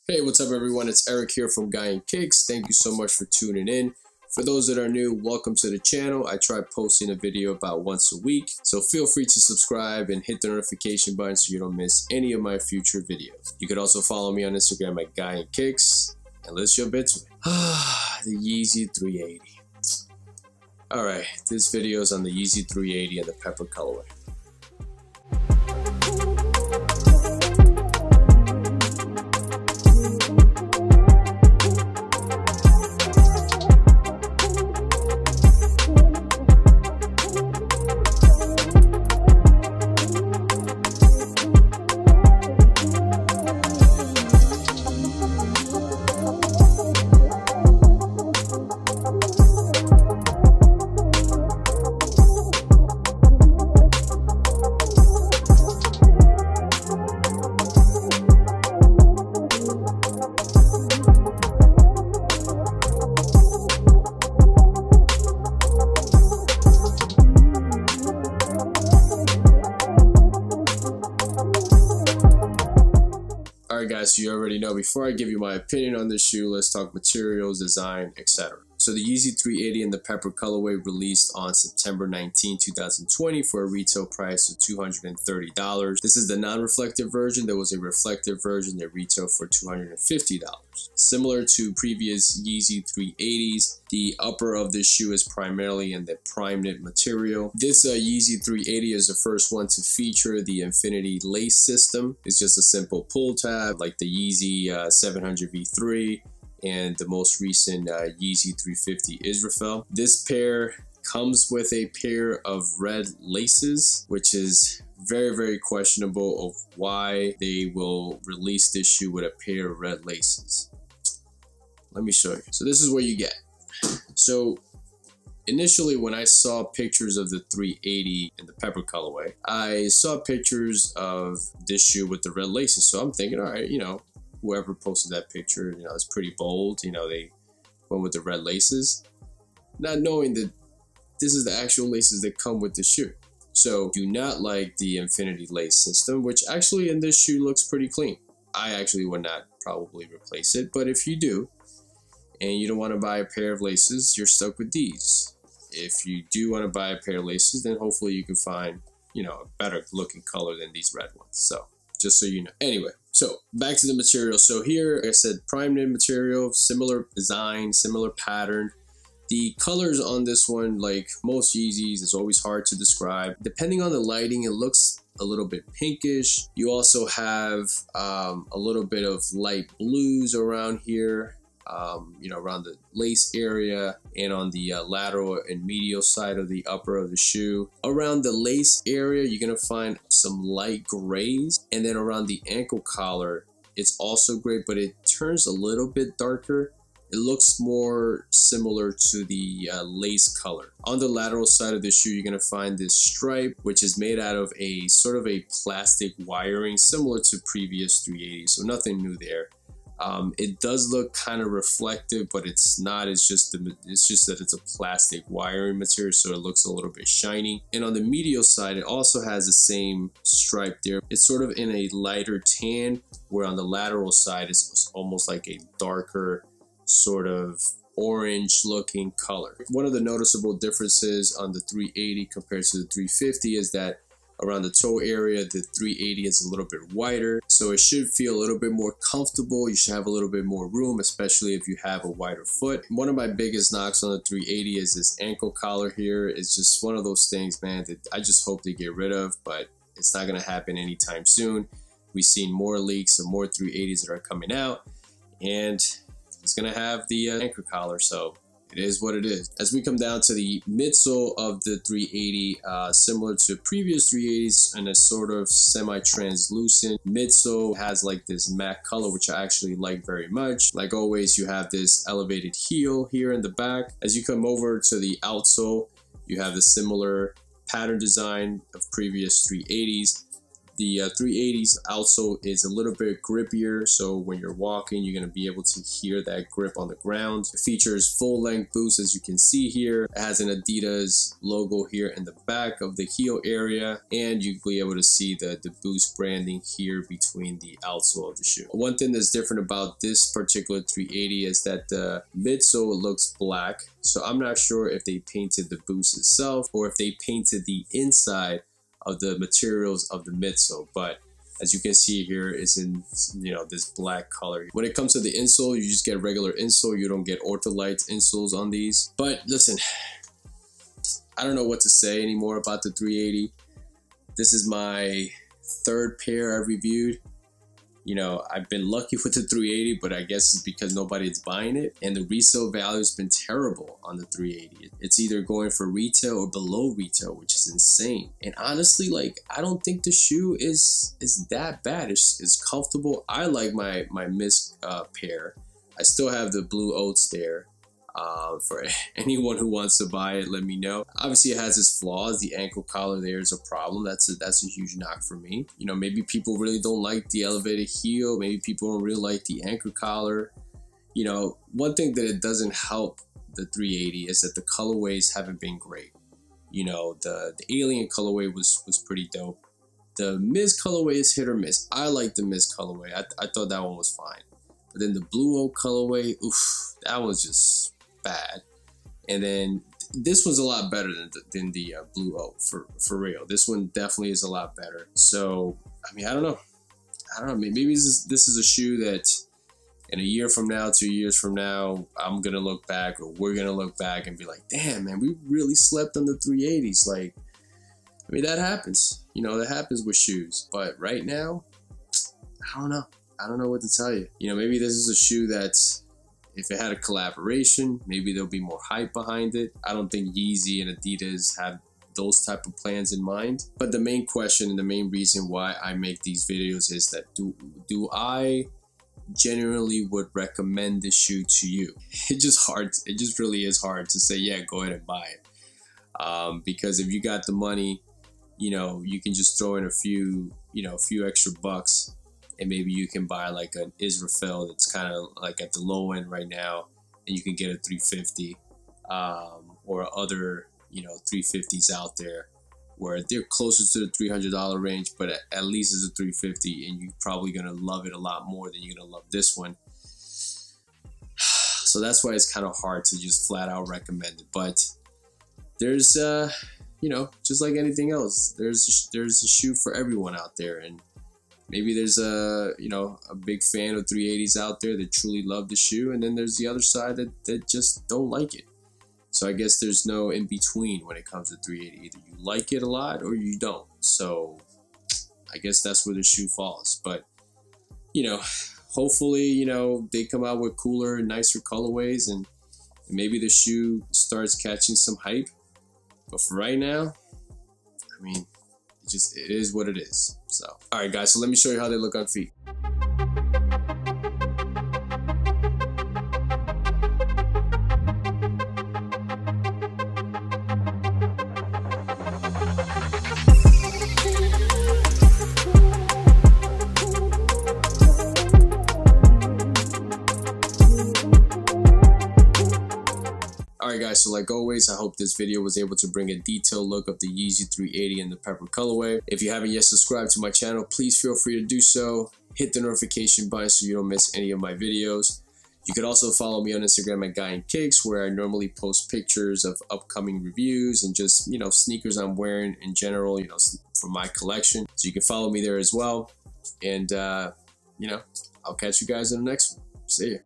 Hey, what's up everyone? It's Eric here from Guy and Kicks. Thank you so much for tuning in. For those that are new, welcome to the channel. I try posting a video about once a week, so feel free to subscribe and hit the notification button so you don't miss any of my future videos. You could also follow me on Instagram at Guy and Kicks, and let's jump into it. The Yeezy 380. Alright, this video is on the Yeezy 380 and the pepper colorway. Alright guys, so you already know, before I give you my opinion on this shoe, let's talk materials, design, etc. So the Yeezy 380 in the pepper colorway released on September 19, 2020 for a retail price of $230. This is the non-reflective version. There was a reflective version that retailed for $250. Similar to previous Yeezy 380s, the upper of this shoe is primarily in the prime knit material. This Yeezy 380 is the first one to feature the infinity lace system. It's just a simple pull tab like the Yeezy 700 V3 and the most recent Yeezy 350 Israfel. This pair comes with a pair of red laces, which is very questionable of why they will release this shoe with a pair of red laces. Let me show you. So this is what you get. So initially when I saw pictures of the 380 in the pepper colorway, I saw pictures of this shoe with the red laces. So I'm thinking, all right, you know, whoever posted that picture, you know, it's pretty bold. You know, they went with the red laces, not knowing that this is the actual laces that come with the shoe. So do not like the infinity lace system, which actually in this shoe looks pretty clean. I actually would not probably replace it, but if you do, and you don't want to buy a pair of laces, you're stuck with these. If you do want to buy a pair of laces, then hopefully you can find, you know, a better looking color than these red ones. So just so you know. Anyway, so back to the material. So here, like I said, prime knit material, similar design, similar pattern. The colors on this one, like most Yeezys, is always hard to describe. Depending on the lighting, it looks a little bit pinkish. You also have a little bit of light blues around here. You know, around the lace area and on the lateral and medial side of the upper of the shoe. Around the lace area, you're gonna find some light grays, and then around the ankle collar, it's also gray, but it turns a little bit darker. It looks more similar to the lace color. On the lateral side of the shoe, you're gonna find this stripe, which is made out of a sort of a plastic wiring, similar to previous 380s, so nothing new there. It does look kind of reflective, but it's not. It's just that it's a plastic wiring material, so it looks a little bit shiny. And on the medial side, it also has the same stripe there. It's sort of in a lighter tan, where on the lateral side, it's almost like a darker sort of orange looking color. One of the noticeable differences on the 380 compared to the 350 is that around the toe area, the 380 is a little bit wider, so it should feel a little bit more comfortable. You should have a little bit more room, especially if you have a wider foot. One of my biggest knocks on the 380 is this ankle collar here. It's just one of those things, man, that I just hope they get rid of, but it's not going to happen anytime soon. We've seen more leaks and more 380s that are coming out, and it's going to have the ankle collar, so it is what it is. As we come down to the midsole of the 380, similar to previous 380s, and a sort of semi-translucent midsole, has like this matte color, which I actually like very much. Like always, you have this elevated heel here in the back. As you come over to the outsole, you have the similar pattern design of previous 380s. The 380's outsole is a little bit grippier, so when you're walking, you're going to be able to hear that grip on the ground. It features full-length boots, as you can see here. It has an Adidas logo here in the back of the heel area, and you'll be able to see the Boost branding here between the outsole of the shoe. One thing that's different about this particular 380 is that the midsole looks black, so I'm not sure if they painted the Boost itself or if they painted the inside of the materials of the midsole, but as you can see here, it's in, you know, this black color. When it comes to the insole, you just get regular insole. You don't get Ortholite insoles on these. But listen, I don't know what to say anymore about the 380. This is my third pair I've reviewed. You know, I've been lucky with the 380, but I guess it's because nobody's buying it. And the resale value has been terrible on the 380. It's either going for retail or below retail, which is insane. And honestly, like, I don't think the shoe is that bad. It's comfortable. I like my Mist pair. I still have the blue oats there. For anyone who wants to buy it, let me know. Obviously, it has its flaws. The ankle collar there is a problem. That's a huge knock for me. You know, maybe people really don't like the elevated heel. Maybe people don't really like the ankle collar. You know, one thing that it doesn't help the 380 is that the colorways haven't been great. You know, the alien colorway was pretty dope. The Mist colorway is hit or miss. I like the Mist colorway. I thought that one was fine. But then the blue oat colorway, oof, that was just bad. And then this one's a lot better than the blue oat, for real. This one definitely is a lot better. So I mean, I don't know, maybe this is a shoe that in a year from now, 2 years from now, I'm gonna look back, or we're gonna look back and be like, damn man, we really slept on the 380s. Like, I mean, that happens, you know, that happens with shoes. But right now, I don't know what to tell you. You know, maybe this is a shoe that's, if it had a collaboration, maybe there'll be more hype behind it. I don't think Yeezy and Adidas have those type of plans in mind. But the main question and the main reason why I make these videos is that do I genuinely would recommend this shoe to you? It just really is hard to say, yeah, go ahead and buy it. Because if you got the money, you know, you can just throw in a few extra bucks, and maybe you can buy like an Israfel that's kind of like at the low end right now, and you can get a 350, or other, you know, 350s out there where they're closer to the $300 range, but at least it's a 350, and you're probably gonna love it a lot more than you're gonna love this one. So that's why it's kind of hard to just flat out recommend it. But there's you know, just like anything else, there's a shoe for everyone out there. And maybe there's a big fan of 380s out there that truly love the shoe, and then there's the other side that just don't like it. So I guess there's no in between when it comes to 380. Either you like it a lot or you don't. So I guess that's where the shoe falls. But, you know, hopefully, you know, they come out with cooler and nicer colorways, and maybe the shoe starts catching some hype. But for right now, I mean, it is what it is. So, all right, guys, so let me show you how they look on feet. Alright guys, so like always, I hope this video was able to bring a detailed look of the Yeezy 380 in the pepper colorway. If you haven't yet subscribed to my channel, please feel free to do so. Hit the notification button so you don't miss any of my videos. You could also follow me on Instagram at GuyInCakes, where I normally post pictures of upcoming reviews and just, you know, sneakers I'm wearing in general, you know, from my collection. So you can follow me there as well. And, you know, I'll catch you guys in the next one. See ya.